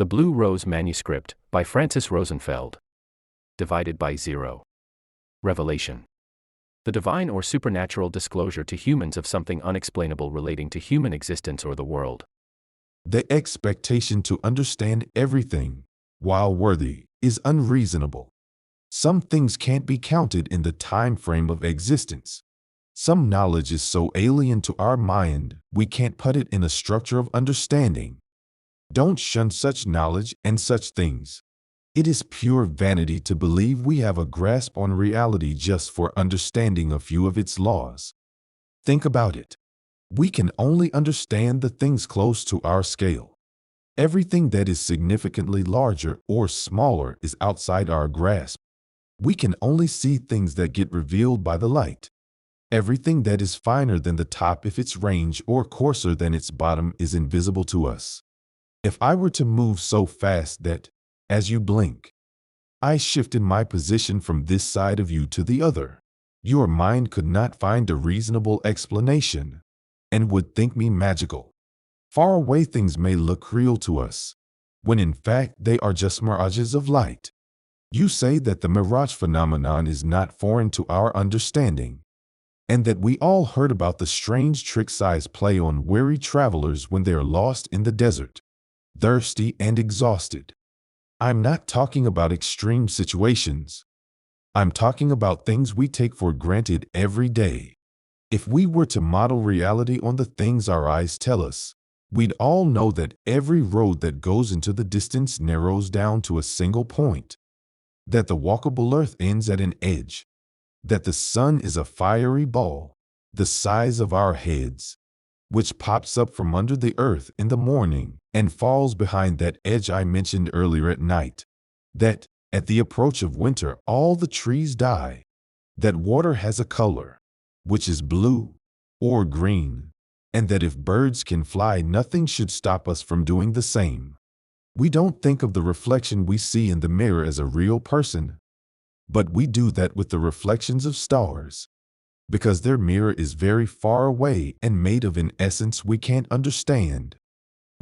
The Blue Rose Manuscript, by Francis Rosenfeld. Divided by Zero. Revelation. The divine or supernatural disclosure to humans of something unexplainable relating to human existence or the world. The expectation to understand everything, while worthy, is unreasonable. Some things can't be counted in the time frame of existence. Some knowledge is so alien to our mind, we can't put it in a structure of understanding. Don't shun such knowledge and such things. It is pure vanity to believe we have a grasp on reality just for understanding a few of its laws. Think about it. We can only understand the things close to our scale. Everything that is significantly larger or smaller is outside our grasp. We can only see things that get revealed by the light. Everything that is finer than the top if its range or coarser than its bottom is invisible to us. If I were to move so fast that, as you blink, I shifted my position from this side of you to the other, your mind could not find a reasonable explanation and would think me magical. Far away things may look real to us, when in fact they are just mirages of light. You say that the mirage phenomenon is not foreign to our understanding, and that we all heard about the strange tricks eyes play on weary travelers when they are lost in the desert, thirsty and exhausted. I'm not talking about extreme situations. I'm talking about things we take for granted every day. If we were to model reality on the things our eyes tell us, we'd all know that every road that goes into the distance narrows down to a single point, that the walkable earth ends at an edge, that the sun is a fiery ball, the size of our heads, which pops up from under the earth in the morning and falls behind that edge I mentioned earlier at night, that, at the approach of winter, all the trees die, that water has a color, which is blue or green, and that if birds can fly, nothing should stop us from doing the same. We don't think of the reflection we see in the mirror as a real person, but we do that with the reflections of stars, because their mirror is very far away and made of an essence we can't understand.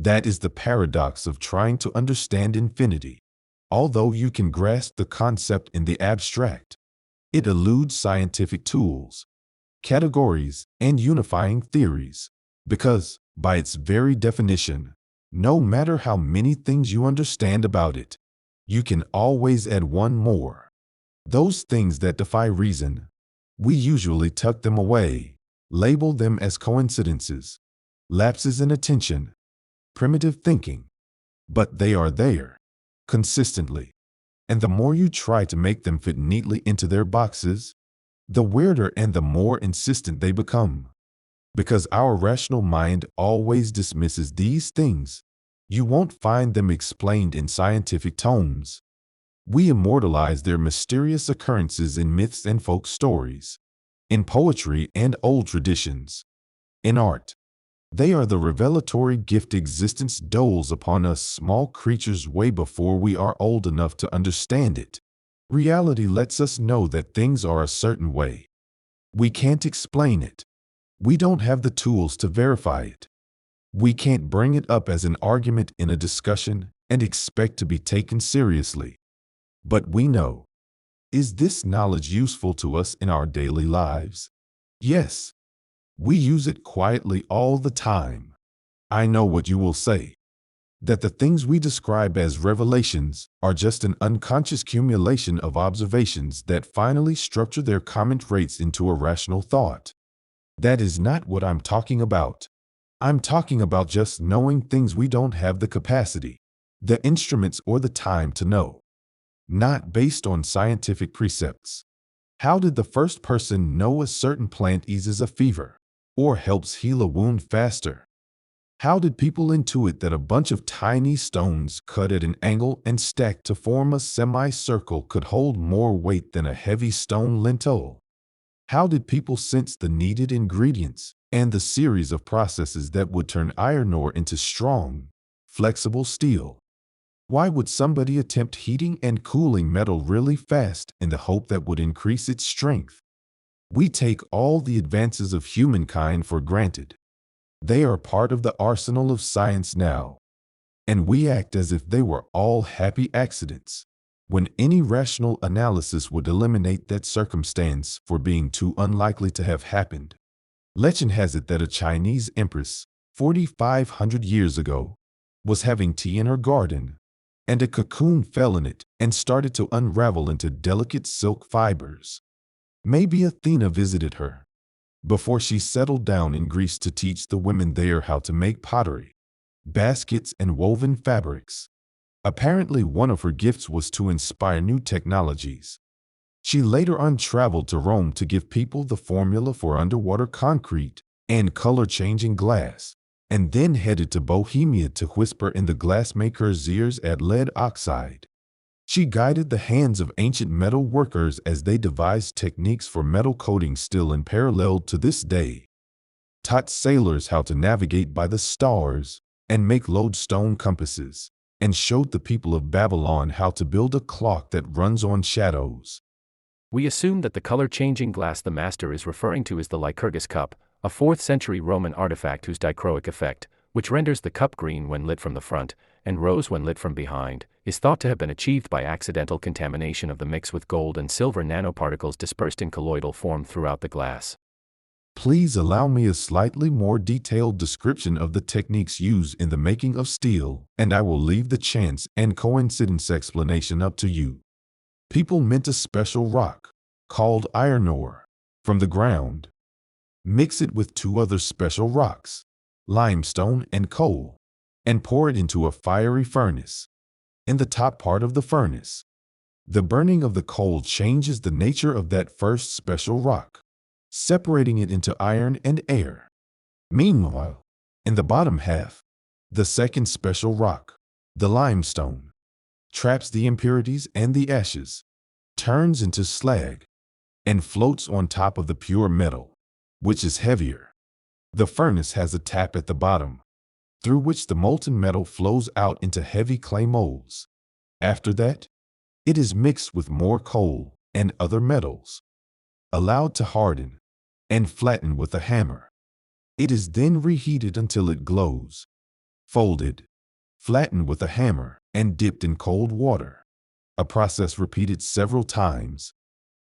That is the paradox of trying to understand infinity. Although you can grasp the concept in the abstract, it eludes scientific tools, categories, and unifying theories, because, by its very definition, no matter how many things you understand about it, you can always add one more. Those things that defy reason, we usually tuck them away, label them as coincidences, lapses in attention, primitive thinking. But they are there, consistently. And the more you try to make them fit neatly into their boxes, the weirder and the more insistent they become. Because our rational mind always dismisses these things, you won't find them explained in scientific tomes. We immortalize their mysterious occurrences in myths and folk stories, in poetry and old traditions, in art. They are the revelatory gift existence doles upon us small creatures way before we are old enough to understand it. Reality lets us know that things are a certain way. We can't explain it. We don't have the tools to verify it. We can't bring it up as an argument in a discussion and expect to be taken seriously. But we know. Is this knowledge useful to us in our daily lives? Yes. We use it quietly all the time. I know what you will say. That the things we describe as revelations are just an unconscious accumulation of observations that finally structure their comment rates into a rational thought. That is not what I'm talking about. I'm talking about just knowing things we don't have the capacity, the instruments, or the time to know. Not based on scientific precepts. How did the first person know a certain plant eases a fever or helps heal a wound faster? How did people intuit that a bunch of tiny stones cut at an angle and stacked to form a semicircle could hold more weight than a heavy stone lintel? How did people sense the needed ingredients and the series of processes that would turn iron ore into strong, flexible steel? Why would somebody attempt heating and cooling metal really fast in the hope that would increase its strength? We take all the advances of humankind for granted. They are part of the arsenal of science now. and we act as if they were all happy accidents, when any rational analysis would eliminate that circumstance for being too unlikely to have happened. Legend has it that a Chinese empress, 4,500 years ago, was having tea in her garden, and a cocoon fell in it and started to unravel into delicate silk fibers. Maybe Athena visited her before she settled down in Greece to teach the women there how to make pottery, baskets, and woven fabrics. Apparently, one of her gifts was to inspire new technologies. She later on traveled to Rome to give people the formula for underwater concrete and color-changing glass, and then headed to Bohemia to whisper in the glassmaker's ears at lead oxide. She guided the hands of ancient metal workers as they devised techniques for metal coating still in parallel to this day, taught sailors how to navigate by the stars and make lodestone compasses, and showed the people of Babylon how to build a clock that runs on shadows. We assume that the color-changing glass the master is referring to is the Lycurgus cup, a 4th century Roman artifact whose dichroic effect, which renders the cup green when lit from the front and rose when lit from behind, is thought to have been achieved by accidental contamination of the mix with gold and silver nanoparticles dispersed in colloidal form throughout the glass. Please allow me a slightly more detailed description of the techniques used in the making of steel, and I will leave the chance and coincidence explanation up to you. People mint a special rock, called iron ore, from the ground. Mix it with 2 other special rocks, limestone and coal, and pour it into a fiery furnace. In the top part of the furnace, the burning of the coal changes the nature of that first special rock, separating it into iron and air. Meanwhile, in the bottom half, the second special rock, the limestone, traps the impurities and the ashes, turns into slag, and floats on top of the pure metal, which is heavier. The furnace has a tap at the bottom, through which the molten metal flows out into heavy clay molds. After that, it is mixed with more coal and other metals, allowed to harden, and flatten with a hammer. It is then reheated until it glows, folded, flattened with a hammer, and dipped in cold water, a process repeated several times.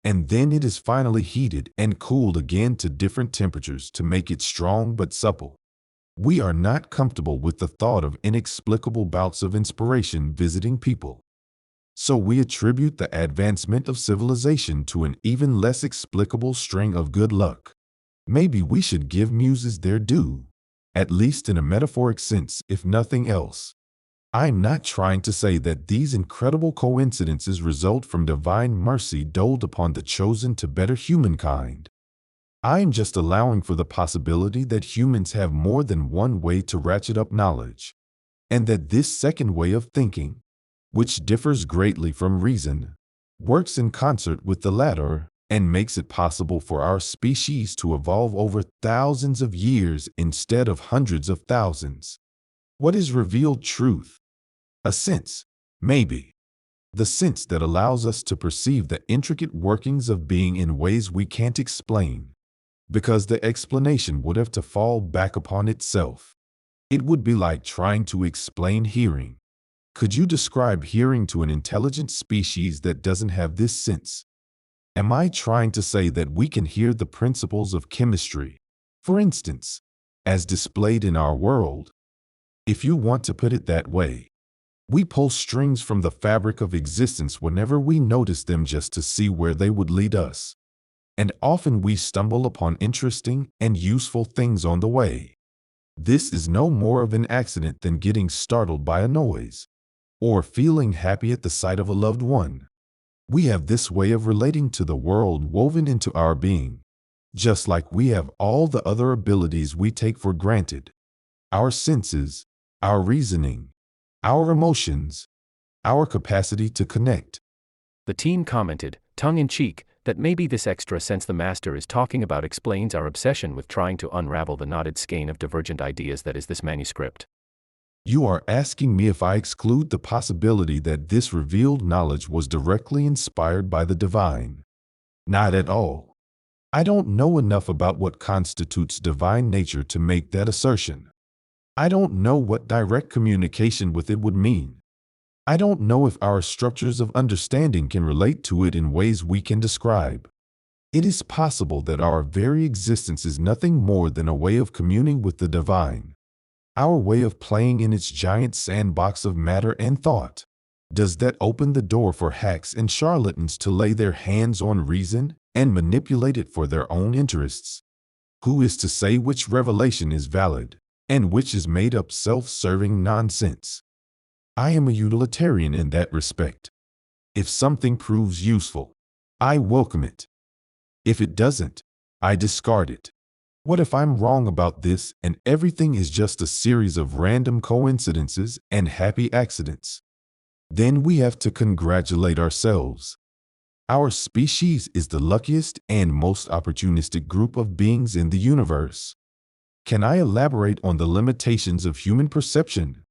And then it is finally heated and cooled again to different temperatures to make it strong but supple. We are not comfortable with the thought of inexplicable bouts of inspiration visiting people. So we attribute the advancement of civilization to an even less explicable string of good luck. Maybe we should give muses their due, at least in a metaphoric sense, if nothing else. I'm not trying to say that these incredible coincidences result from divine mercy doled upon the chosen to better humankind. I'm just allowing for the possibility that humans have more than one way to ratchet up knowledge, and that this second way of thinking, which differs greatly from reason, works in concert with the latter and makes it possible for our species to evolve over thousands of years instead of hundreds of thousands. What is revealed truth? A sense, maybe. The sense that allows us to perceive the intricate workings of being in ways we can't explain, because the explanation would have to fall back upon itself. It would be like trying to explain hearing. Could you describe hearing to an intelligent species that doesn't have this sense? Am I trying to say that we can hear the principles of chemistry, for instance, as displayed in our world? If you want to put it that way, we pull strings from the fabric of existence whenever we notice them just to see where they would lead us. And often we stumble upon interesting and useful things on the way. This is no more of an accident than getting startled by a noise, or feeling happy at the sight of a loved one. We have this way of relating to the world woven into our being, just like we have all the other abilities we take for granted: our senses, our reasoning, our emotions, our capacity to connect. The teen commented, tongue-in-cheek, that maybe this extra sense the master is talking about explains our obsession with trying to unravel the knotted skein of divergent ideas that is this manuscript. You are asking me if I exclude the possibility that this revealed knowledge was directly inspired by the divine. Not at all. I don't know enough about what constitutes divine nature to make that assertion. I don't know what direct communication with it would mean. I don't know if our structures of understanding can relate to it in ways we can describe. It is possible that our very existence is nothing more than a way of communing with the divine, our way of playing in its giant sandbox of matter and thought. Does that open the door for hacks and charlatans to lay their hands on reason and manipulate it for their own interests? Who is to say which revelation is valid and which is made up self-serving nonsense? I am a utilitarian in that respect. If something proves useful, I welcome it. If it doesn't, I discard it. What if I'm wrong about this and everything is just a series of random coincidences and happy accidents? Then we have to congratulate ourselves. Our species is the luckiest and most opportunistic group of beings in the universe. Can I elaborate on the limitations of human perception?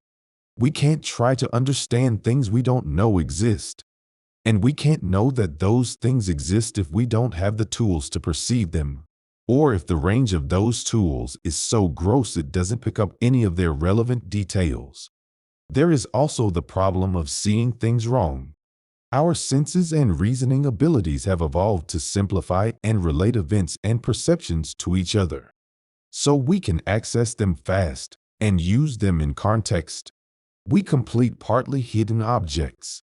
We can't try to understand things we don't know exist. And we can't know that those things exist if we don't have the tools to perceive them, or if the range of those tools is so gross it doesn't pick up any of their relevant details. There is also the problem of seeing things wrong. Our senses and reasoning abilities have evolved to simplify and relate events and perceptions to each other, so we can access them fast and use them in context. We complete partly hidden objects.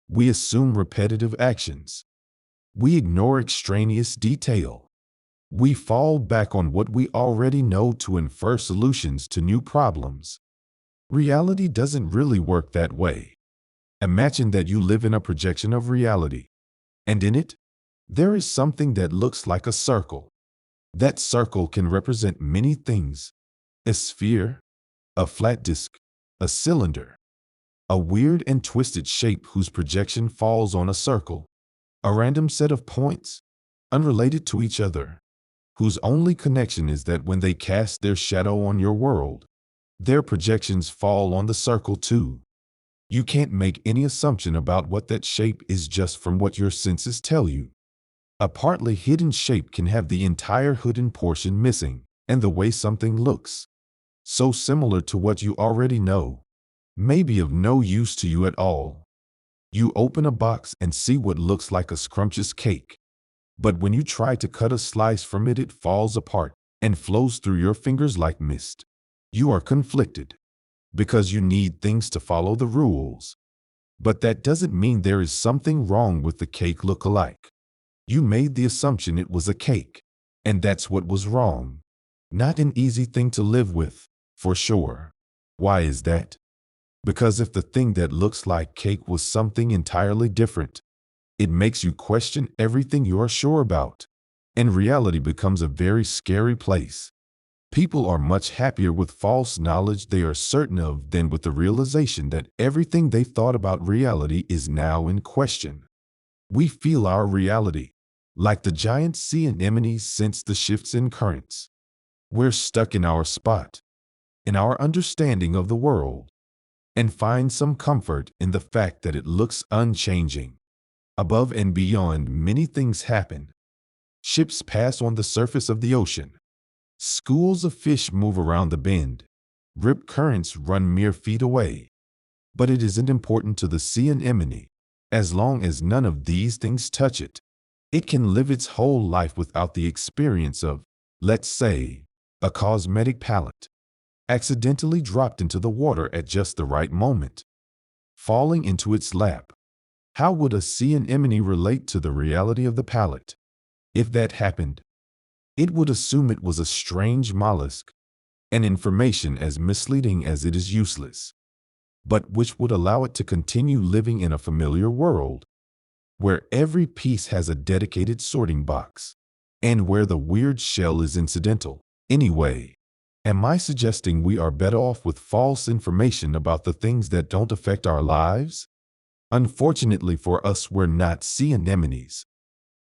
We assume repetitive actions. We ignore extraneous detail. We fall back on what we already know to infer solutions to new problems. Reality doesn't really work that way. Imagine that you live in a projection of reality, and in it, there is something that looks like a circle. That circle can represent many things: a sphere, a flat disk, a cylinder, a weird and twisted shape whose projection falls on a circle, a random set of points, unrelated to each other, whose only connection is that when they cast their shadow on your world, their projections fall on the circle too. You can't make any assumption about what that shape is just from what your senses tell you. A partly hidden shape can have the entire hidden portion missing, and the way something looks, so similar to what you already know, may be of no use to you at all. You open a box and see what looks like a scrumptious cake, but when you try to cut a slice from it, it falls apart and flows through your fingers like mist. You are conflicted, because you need things to follow the rules. But that doesn't mean there is something wrong with the cake look-alike. You made the assumption it was a cake, and that's what was wrong. Not an easy thing to live with, for sure. Why is that? Because if the thing that looks like cake was something entirely different, it makes you question everything you are sure about, and reality becomes a very scary place. People are much happier with false knowledge they are certain of than with the realization that everything they thought about reality is now in question. We feel our reality, like the giant sea anemones sense the shifts in currents. We're stuck in our spot, in our understanding of the world, and find some comfort in the fact that it looks unchanging. Above and beyond, many things happen. Ships pass on the surface of the ocean. Schools of fish move around the bend. Rip currents run mere feet away. But it isn't important to the sea anemone, as long as none of these things touch it. It can live its whole life without the experience of, let's say, a cosmetic palette, accidentally dropped into the water at just the right moment, falling into its lap. How would a sea anemone relate to the reality of the palette? If that happened, it would assume it was a strange mollusk, an information as misleading as it is useless, but which would allow it to continue living in a familiar world, where every piece has a dedicated sorting box, and where the weird shell is incidental. Anyway, am I suggesting we are better off with false information about the things that don't affect our lives? Unfortunately for us, we're not sea anemones.